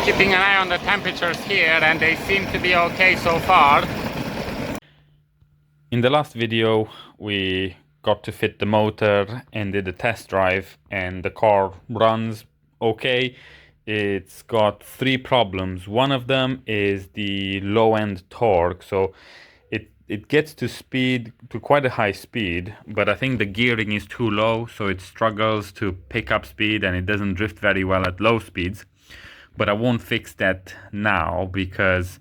keeping an eye on the temperatures here, and they seem to be okay so far. In the last video we got to fit the motor and did a test drive, and the car runs okay. It's got three problems. One of them is the low end torque, so it gets to quite a high speed, but I think the gearing is too low, so it struggles to pick up speed and it doesn't drift very well at low speeds. But I won't fix that now because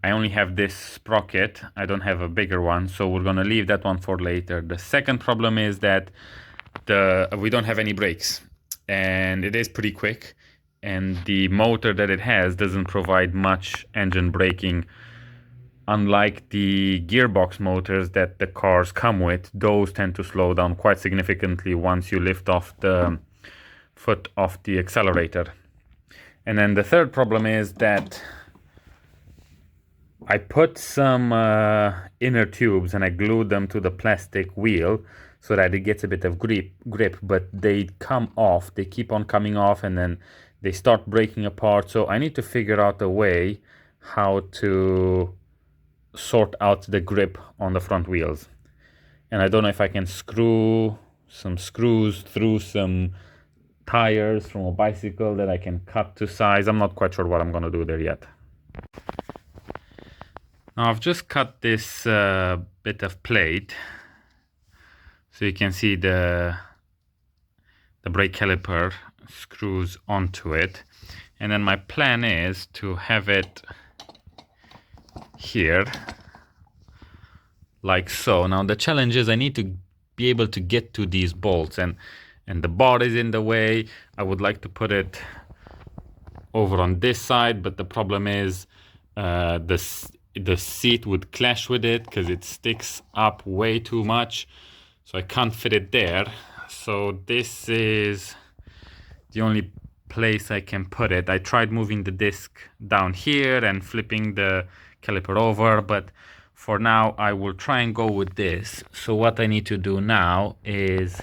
I only have this sprocket. I don't have a bigger one, so we're gonna leave that one for later. The second problem is that we don't have any brakes, and it is pretty quick, and the motor that it has doesn't provide much engine braking. Unlike the gearbox motors that the cars come with, those tend to slow down quite significantly once you lift off the foot off the accelerator. And then the third problem is that I put some inner tubes and I glued them to the plastic wheel so that it gets a bit of grip, but they come off, they keep on coming off, and then they start breaking apart. So I need to figure out a way how to sort out the grip on the front wheels. And I don't know if I can screw some screws through some tires from a bicycle that I can cut to size. I'm not quite sure what I'm gonna do there yet. Now I've just cut this bit of plate so you can see the brake caliper screws onto it, and then my plan is to have it here like so. Now the challenge is I need to be able to get to these bolts, and the bar is in the way. I would like to put it over on this side, but the problem is the seat would clash with it because it sticks up way too much, so I can't fit it there. So this is the only place I can put it. I tried moving the disc down here and flipping the caliper over, but for now I will try and go with this. So what I need to do now is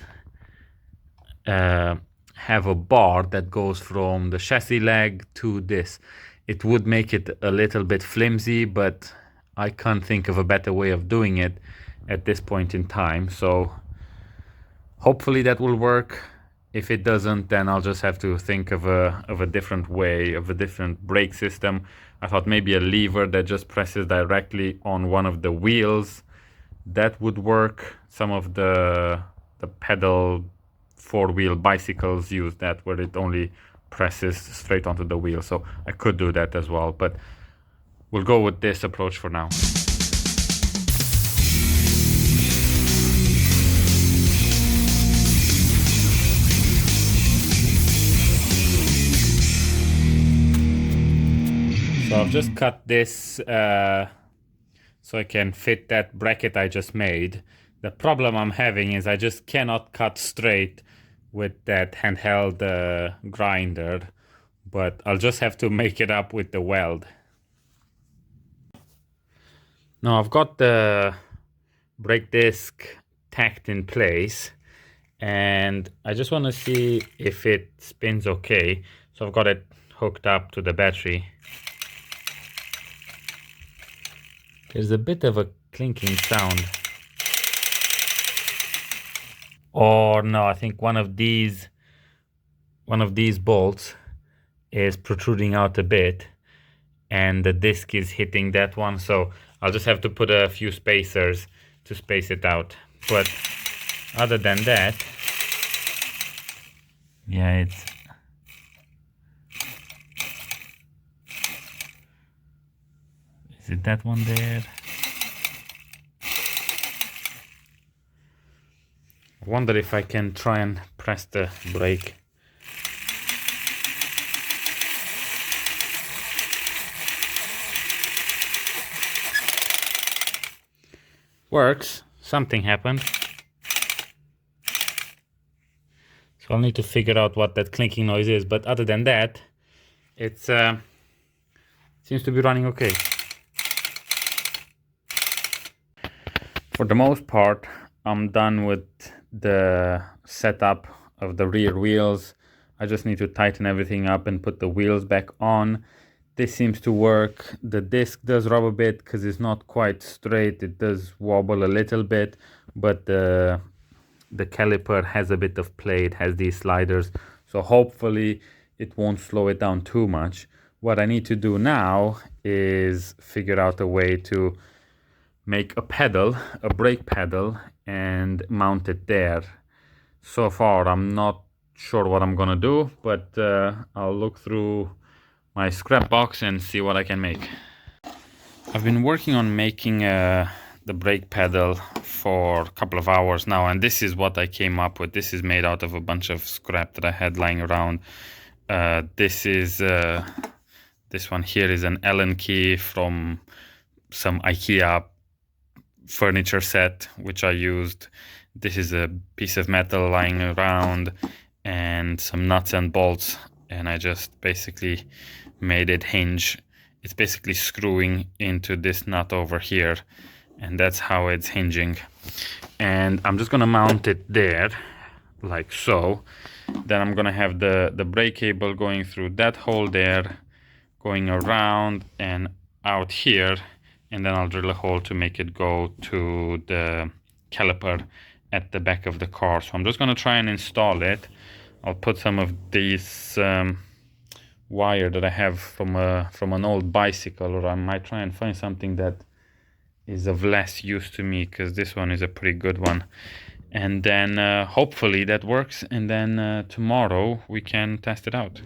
have a bar that goes from the chassis leg to this. It would make it a little bit flimsy, but I can't think of a better way of doing it at this point in time. So hopefully that will work. If it doesn't, then I'll just have to think of a different way, of a different brake system. I thought maybe a lever that just presses directly on one of the wheels, that would work. Some of the pedal four-wheel bicycles use that, where it only presses straight onto the wheel. So I could do that as well, but we'll go with this approach for now. So I've just cut this so I can fit that bracket I just made. The problem I'm having is I just cannot cut straight with that handheld grinder, but I'll just have to make it up with the weld. Now I've got the brake disc tacked in place, and I just want to see if it spins okay. So I've got it hooked up to the battery. There's a bit of a clinking sound. Or no, I think one of these bolts is protruding out a bit, and the disc is hitting that one. So I'll just have to put a few spacers to space it out. But other than that, yeah, is it that one there? I wonder if I can try and press the brake. Works. Something happened. So I'll need to figure out what that clinking noise is, but other than that, it seems to be running okay. For the most part, I'm done with the setup of the rear wheels. I just need to tighten everything up and put the wheels back on. This seems to work. The disc does rub a bit because it's not quite straight. It does wobble a little bit, but the caliper has a bit of play. It has these sliders, so hopefully it won't slow it down too much. What I need to do now is figure out a way to make a pedal, a brake pedal, and mount it there. So far I'm not sure what I'm gonna do, but I'll look through my scrap box and see what I can make. I've been working on making the brake pedal for a couple of hours now, and this is what I came up with. This is made out of a bunch of scrap that I had lying around. This one here is an Allen key from some IKEA furniture set which I used. This is a piece of metal lying around and some nuts and bolts, and I just basically made it hinge. It's basically screwing into this nut over here, and that's how it's hinging. And I'm just gonna mount it there like so. Then I'm gonna have the brake cable going through that hole there, going around and out here, and then I'll drill a hole to make it go to the caliper at the back of the car. So I'm just gonna try and install it. I'll put some of these wire that I have from an old bicycle, or I might try and find something that is of less use to me, because this one is a pretty good one. And then hopefully that works, and then tomorrow we can test it out.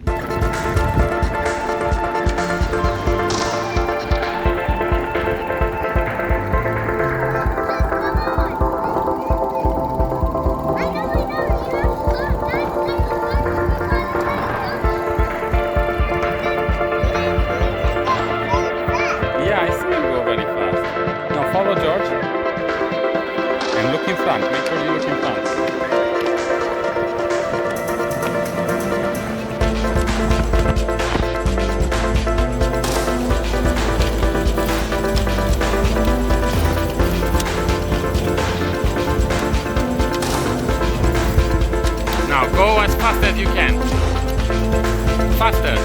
Follow George and look in front. Make sure you look in front. Now go as fast as you can. Faster.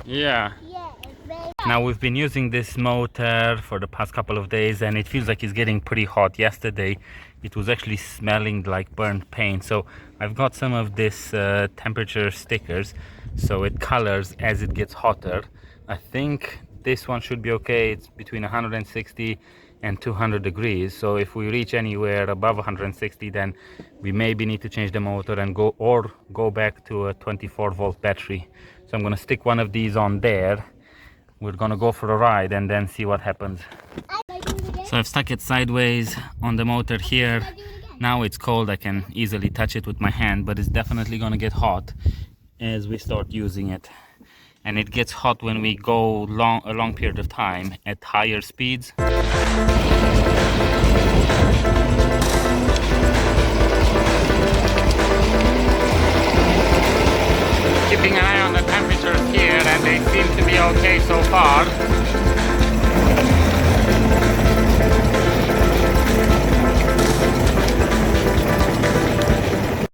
Yeah. Now we've been using this motor for the past couple of days, and it feels like it's getting pretty hot. Yesterday it was actually smelling like burnt paint, so I've got some of this temperature stickers, so it colors as it gets hotter. I think this one should be okay. It's between 160 and 200 degrees, so if we reach anywhere above 160, then we maybe need to change the motor and go back to a 24-volt battery. So I'm going to stick one of these on there. We're going to go for a ride and then see what happens. So I've stuck it sideways on the motor here. Now it's cold, I can easily touch it with my hand, but it's definitely going to get hot as we start using it. And it gets hot when we go a long period of time at higher speeds. Keeping an eye on the temperatures here, and they seem to be okay so far.